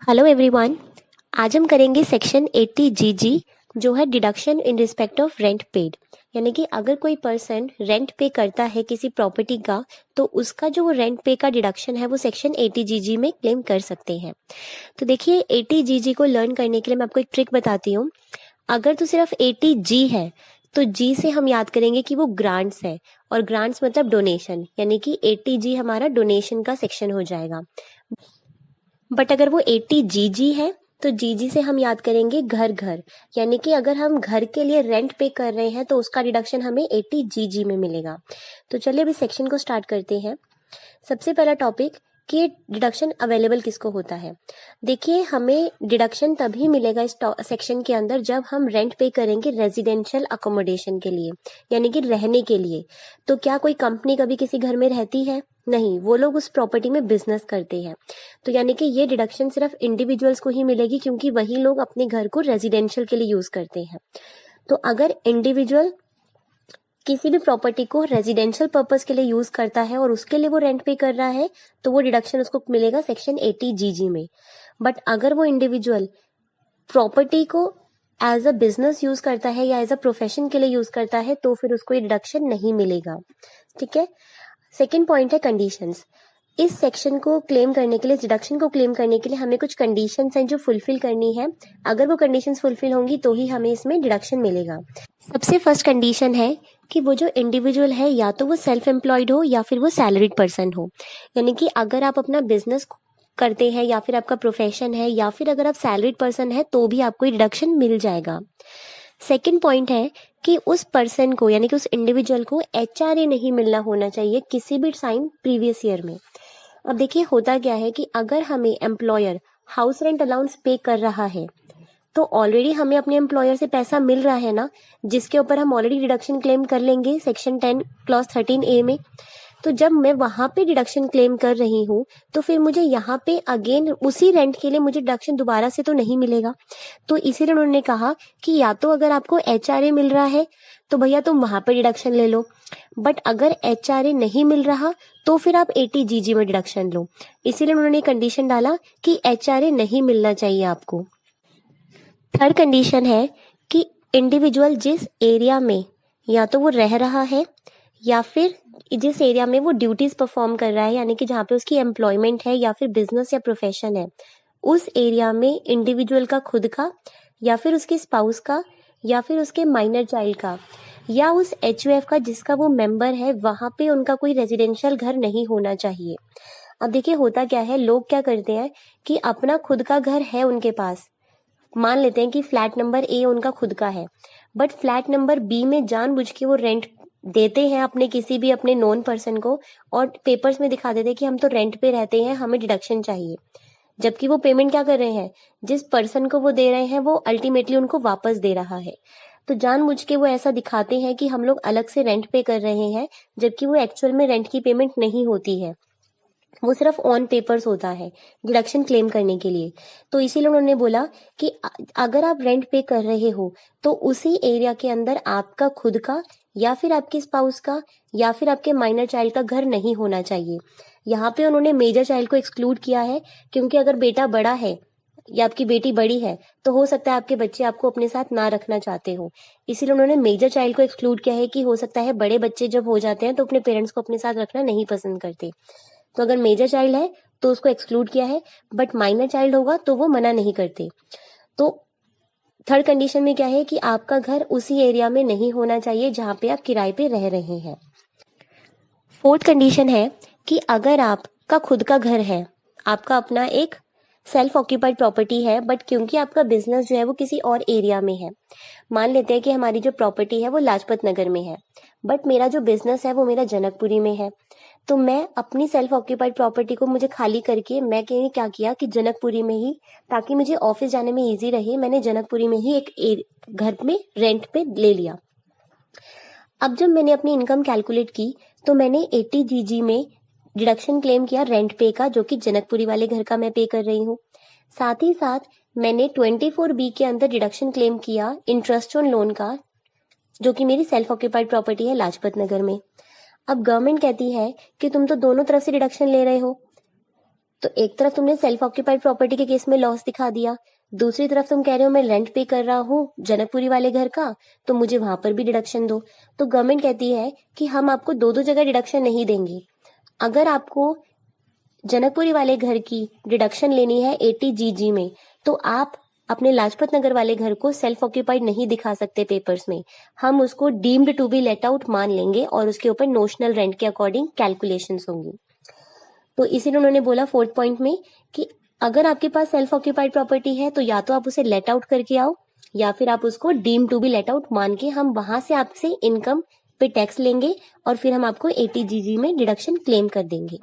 Hello everyone. आज हम करेंगे सेक्शन 80 जीजी जो है deduction in respect of rent paid. यानी कि अगर कोई पर्सन रेंट पे करता है किसी प्रॉपर्टी का तो उसका जो वो रेंट पे का डिडक्शन है वो सेक्शन 80 जीजी में क्लेम कर सकते हैं। तो देखिए 80 जीजी को लर्न करने के लिए मैं आपको एक ट्रिक बताती हूँ। अगर तो सिर्फ 80 जी है तो जी से हम याद करेंगे कि वो ग्रांट्स है और ग्रांट्स मतलब डोनेशन, यानी कि 80 जी हमारा डोनेशन का सेक्शन हो जाएगा। बट अगर वो 80 जीजी है तो जीजी से हम याद करेंगे घर घर, यानी कि अगर हम घर के लिए रेंट पे कर रहे हैं तो उसका डिडक्शन हमें 80 जीजी में मिलेगा। तो चलिए अभी सेक्शन को स्टार्ट करते हैं। सबसे पहला टॉपिक कि ये डिडक्शन अवेलेबल किसको होता है। देखिए हमें डिडक्शन तभी मिलेगा इस सेक्शन के अंदर जब हम रेंट पे करेंगे रेजिडेंशियल अकोमोडेशन के लिए, यानी कि रहने के लिए। तो क्या कोई कंपनी कभी किसी घर में रहती है? नहीं, वो लोग उस प्रॉपर्टी में बिजनेस करते हैं। तो यानी कि ये डिडक्शन सिर्फ इंडिविजुअल्स को ही मिलेगी क्योंकि वही लोग अपने घर को रेजिडेंशियल के लिए यूज करते हैं। तो अगर इंडिविजुअल किसी भी प्रॉपर्टी को रेजिडेंशियल पर्पस के लिए यूज करता है और उसके लिए वो रेंट पे कर रहा है तो वो डिडक्शन उसको मिलेगा सेक्शन 80 जीजी में। बट अगर वो इंडिविजुअल प्रॉपर्टी को एज अ बिजनेस यूज करता है या एज अ प्रोफेशन के लिए यूज करता है तो फिर उसको ये डिडक्शन नहीं मिलेगा। ठीक है। सेकेंड पॉइंट है कंडीशंस। इस सेक्शन को क्लेम करने के लिए, इस डिडक्शन को क्लेम करने के लिए हमें कुछ कंडीशंस हैं जो फुलफिल करनी है। अगर वो कंडीशंस फुलफिल होंगी तो ही हमें इसमें डिडक्शन मिलेगा। सबसे फर्स्ट कंडीशन है कि वो जो इंडिविजुअल है या तो वो सेल्फ एम्प्लॉयड हो या फिर वो सैलरीड पर्सन हो। यानी कि अगर आप अपना बिजनेस करते हैं या फिर आपका प्रोफेशन है या फिर अगर आप सैलरीड पर्सन है तो भी आपको ये डिडक्शन मिल जाएगा। सेकंड पॉइंट है कि उस पर्सन को, यानी कि उस इंडिविजुअल को एचआरए नहीं मिलना होना चाहिए किसी भी टाइम प्रीवियस ईयर में। अब देखिए होता क्या है कि अगर हमें एम्प्लॉयर हाउस रेंट अलाउंस पे कर रहा है तो ऑलरेडी हमें अपने एम्प्लॉयर से पैसा मिल रहा है ना, जिसके ऊपर हम ऑलरेडी डिडक्शन क्लेम कर लेंगे सेक्शन 10 क्लॉज 13A में। तो जब मैं वहां पे डिडक्शन क्लेम कर रही हूँ तो फिर मुझे यहाँ पे अगेन उसी रेंट के लिए मुझे डिडक्शन दोबारा से तो नहीं मिलेगा। तो इसीलिए उन्होंने कहा कि या तो अगर आपको एचआरए मिल रहा है तो भैया तुम वहां पे डिडक्शन ले लो, बट अगर एचआरए नहीं मिल रहा तो फिर आप 80 जीजी में डिडक्शन लो। इसीलिए उन्होंने कंडीशन डाला कि एचआरए नहीं मिलना चाहिए आपको। थर्ड कंडीशन है कि इंडिविजुअल जिस एरिया में या तो वो रह रहा है या फिर जिस एरिया में वो ड्यूटीज परफॉर्म कर रहा है, यानी कि जहाँ पे उसकी एम्प्लॉयमेंट है या फिर बिजनेस या प्रोफेशन है, उस एरिया में इंडिविजुअल का खुद का या फिर उसके स्पाउस का या फिर उसके माइनर चाइल्ड का या उस एचयूएफ का जिसका वो मेंबर है, वहां पे उनका कोई रेजिडेंशियल घर नहीं होना चाहिए। अब देखिए होता क्या है, लोग क्या करते हैं कि अपना खुद का घर है उनके पास, मान लेते हैं कि फ्लैट नंबर ए उनका खुद का है, बट फ्लैट नंबर बी में जानबूझ के वो रेंट देते हैं अपने किसी भी अपने नोन पर्सन को और पेपर्स में दिखा देते हैं कि हम तो रेंट पे रहते हैं, हमें डिडक्शन चाहिए। जबकि वो पेमेंट क्या कर रहे हैं, जिस पर्सन को वो दे रहे हैं वो अल्टीमेटली उनको वापस दे रहा है। तो जानबूझ के वो ऐसा दिखाते हैं कि हम लोग अलग से रेंट पे कर रहे हैं, जबकि वो एक्चुअल में रेंट की पेमेंट नहीं होती है, वो सिर्फ ऑन पेपर्स होता है डिडक्शन क्लेम करने के लिए। तो इसीलिए उन्होंने बोला कि अगर आप रेंट पे कर रहे हो तो उसी एरिया के अंदर आपका खुद का या फिर आपके स्पाउस का या फिर आपके माइनर चाइल्ड का घर नहीं होना चाहिए। यहाँ पे उन्होंने मेजर चाइल्ड को एक्सक्लूड किया है क्योंकि अगर बेटा बड़ा है या आपकी बेटी बड़ी है तो हो सकता है आपके बच्चे आपको अपने साथ ना रखना चाहते हो। इसीलिए उन्होंने मेजर चाइल्ड को एक्सक्लूड किया है कि हो सकता है बड़े बच्चे जब हो जाते हैं तो अपने पेरेंट्स को अपने साथ रखना नहीं पसंद करते। तो अगर मेजर चाइल्ड है तो उसको एक्सक्लूड किया है, बट माइनर चाइल्ड होगा तो वो मना नहीं करते। तो थर्ड कंडीशन में क्या है कि आपका घर उसी एरिया में नहीं होना चाहिए जहां पे आप किराए पे रह रहे हैं। फोर्थ कंडीशन है कि अगर आपका खुद का घर है, आपका अपना एक सेल्फ ऑक्यूपाइड प्रॉपर्टी है, बट क्योंकि आपका बिजनेस जो है वो किसी और एरिया में है, मान लेते हैं कि हमारी जो प्रॉपर्टी है वो लाजपत नगर में है बट मेरा जो बिजनेस है वो मेरा जनकपुरी में है। तो मैं अपनी सेल्फ ऑक्यूपाइड प्रॉपर्टी को मुझे खाली करके मैं क्या किया कि जनकपुरी में ही, ताकि मुझे ऑफिस जाने में इजी रहे, मैंने जनकपुरी में ही एक घर में रेंट पे ले लिया। अब जब मैंने अपनी इनकम कैलकुलेट की तो मैंने 80 जीजी में डिडक्शन क्लेम किया रेंट पे का, जो कि जनकपुरी वाले घर का मैं पे कर रही हूँ। साथ ही साथ मैंने 24B के अंदर डिडक्शन क्लेम किया इंटरेस्ट ऑन लोन का, जो कि मेरी सेल्फ ऑक्यूपाइड प्रॉपर्टी है लाजपत नगर में। अब गवर्नमेंट कहती है कि तुम तो दोनों तरफ से डिडक्शन ले रहे हो, तो एक तरफ तुमने सेल्फ ऑक्यूपाइड प्रॉपर्टी के केस में लॉस दिखा दिया, दूसरी तरफ तुम कह रहे हो मैं रेंट पे कर रहा हूँ जनकपुरी वाले घर का, तो मुझे वहां पर भी डिडक्शन दो। तो गवर्नमेंट कहती है कि हम आपको दो दो जगह डिडक्शन नहीं देंगे। अगर आपको जनकपुरी वाले घर की डिडक्शन लेनी है 80 जीजी में, तो आप अपने लाजपत नगर वाले घर को सेल्फ ऑक्यूपाइड नहीं दिखा सकते पेपर्स में। हम उसको deemed to be let out मान लेंगे और उसके ऊपर नोशनल रेंट के अकॉर्डिंग कैलकुलेशंस होंगी। तो इसीलिए उन्होंने बोला फोर्थ पॉइंट में कि अगर आपके पास सेल्फ ऑक्यूपाइड प्रॉपर्टी है तो या तो आप उसे लेट आउट करके आओ, या फिर आप उसको deem to be let out मान के हम वहां से आपसे इनकम पे टैक्स लेंगे और फिर हम आपको 80 जीजी में डिडक्शन क्लेम कर देंगे।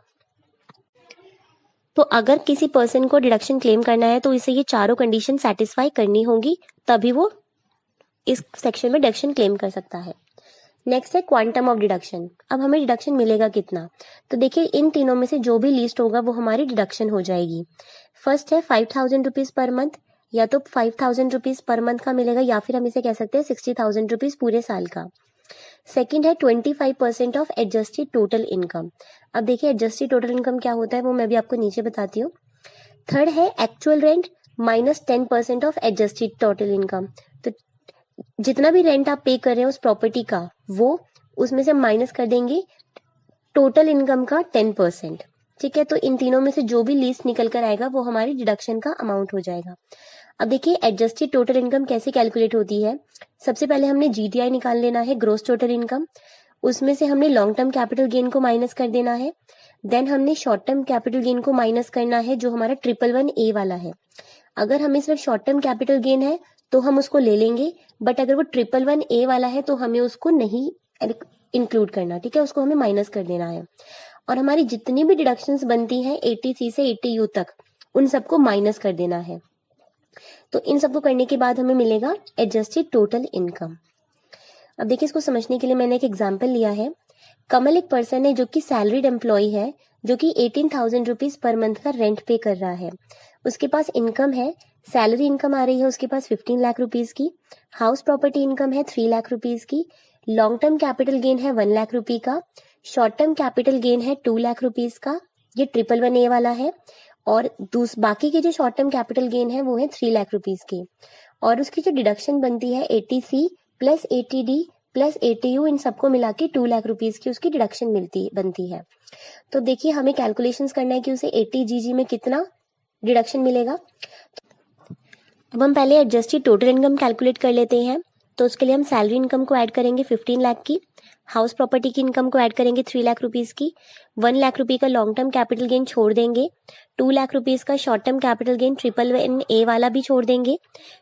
तो अगर किसी पर्सन को डिडक्शन क्लेम करना है तो इसे ये चारों कंडीशन सेटिस्फाई करनी होगी, तभी वो इस सेक्शन में डिडक्शन क्लेम कर सकता है। नेक्स्ट है क्वांटम ऑफ डिडक्शन। अब हमें डिडक्शन मिलेगा कितना, तो देखिए इन तीनों में से जो भी लीस्ट होगा वो हमारी डिडक्शन हो जाएगी। फर्स्ट है 5000 रुपीज पर मंथ, या तो 5000 रुपीज पर मंथ का मिलेगा या फिर हम इसे कह सकते हैं 60,000 रुपीज पूरे साल का। सेकंड है 25% ऑफ एडजस्टेड टोटल इनकम। अब देखिए एडजस्टेड टोटल इनकम क्या होता है वो मैं भी आपको नीचे बताती हूँ। थर्ड है actual rent minus 10% of adjusted total income. तो जितना भी रेंट आप पे कर रहे हैं उस प्रॉपर्टी का, वो उसमें से माइनस कर देंगे टोटल इनकम का 10%। ठीक है, तो इन तीनों में से जो भी लीस्ट निकल कर आएगा वो हमारी डिडक्शन का अमाउंट हो जाएगा। अब देखिए एडजस्टेड टोटल इनकम कैसे कैलकुलेट होती है। सबसे पहले हमने जीटीआई निकाल लेना है, ग्रोस टोटल इनकम। उसमें से हमने लॉन्ग टर्म कैपिटल गेन को माइनस कर देना है। देन हमने शॉर्ट टर्म कैपिटल गेन को माइनस करना है जो हमारा 111A वाला है। अगर हमें सिर्फ शॉर्ट टर्म कैपिटल गेन है तो हम उसको ले लेंगे, बट अगर वो 111A वाला है तो हमें उसको नहीं इंक्लूड करना। ठीक है, उसको हमें माइनस कर देना है। और हमारी जितनी भी डिडक्शंस बनती हैं 80C से 80U तक, उन सबको माइनस कर देना है। तो इन सबको करने के बाद हमें मिलेगा एडजस्टेड टोटल इनकम। अब देखिए इसको समझने के लिए मैंने एक एग्जाम्पल लिया है। कमल एक पर्सन है जो कि सैलरीड एम्प्लॉय है, जो कि 18,000 रुपीज पर मंथ का रेंट पे कर रहा है। उसके पास इनकम है, सैलरी इनकम आ रही है उसके पास 15 लाख रुपीज की, हाउस प्रॉपर्टी इनकम है 3 लाख रुपीज की, लॉन्ग टर्म कैपिटल गेन है 1 लाख रुपए का, शॉर्ट टर्म कैपिटल गेन है 2 लाख रुपीज का, ये 111A वाला है। और बाकी के जो शॉर्ट टर्म कैपिटल गेन है वो है 3 लाख रुपीज के। और उसकी जो डिडक्शन बनती है 80C plus 80D plus 80U, इन सबको मिला के 2 लाख रुपीज की उसकी डिडक्शन बनती है। तो देखिए हमें कैलकुलेशंस करना है कि उसे 80 जीजी में कितना डिडक्शन मिलेगा। अब हम पहले एडजस्टेड टोटल इनकम कैलकुलेट कर लेते हैं। तो उसके लिए हम सैलरी इनकम को ऐड करेंगे 15 लाख की, हाउस प्रॉपर्टी की इनकम को ऐड करेंगे 3 लाख रुपीज की, 1 लाख रुपए का लॉन्ग टर्म कैपिटल गेन छोड़ देंगे, 2 लाख रुपीज का short term capital gain 111A वाला भी छोड़ देंगे।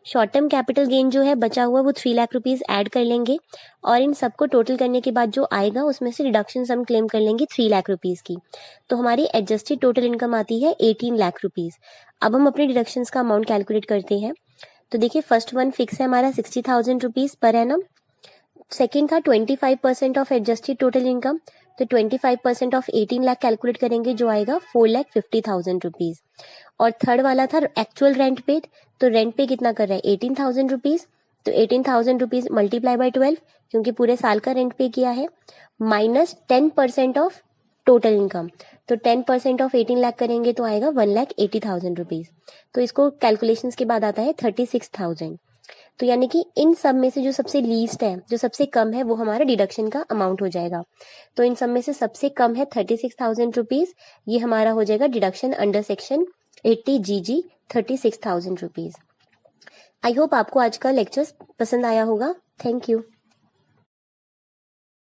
शॉर्ट टर्म कैपिटल गेन जो है बचा हुआ वो 3 लाख रुपीज ऐड कर लेंगे, और इन सबको टोटल करने के बाद जो आएगा उसमें से डिडक्शन हम क्लेम कर लेंगे 3 लाख रुपीज की। तो हमारी एडजस्टेड टोटल इनकम आती है 18 लाख रुपीज। अब हम अपने डिडक्शन का अमाउंट कैलकुलेट करते हैं। तो देखिए फर्स्ट वन फिक्स है हमारा 60,000 रुपीज पर एनम। सेकेंड था 25% ऑफ एडजस्टेड टोटल इनकम, तो 25% ऑफ 18 लाख कैलकुलेट करेंगे जो आएगा 4,50,000 रुपीज। और थर्ड वाला था एक्चुअल रेंट पेड, तो रेंट पे कितना कर रहा है 18,000 रुपीज, तो 18,000 रुपीज मल्टीप्लाई बाय 12 क्योंकि पूरे साल का रेंट पे किया है, माइनस 10% ऑफ टोटल इनकम, तो 10% ऑफ 18 लाख करेंगे तो आएगा 1,80,000 रुपीज। तो इसको कैलकुलेशंस के बाद आता है 36,000। तो यानी कि इन सब में से जो सबसे लीस्ट है, जो सबसे कम है, वो हमारा डिडक्शन का अमाउंट हो जाएगा। तो इन सब में से सबसे कम है 36,000 रुपीज, ये हमारा हो जाएगा deduction under section 80 GG 36,000 rupees. I hope आपको आज का लेक्चर पसंद आया होगा। Thank you.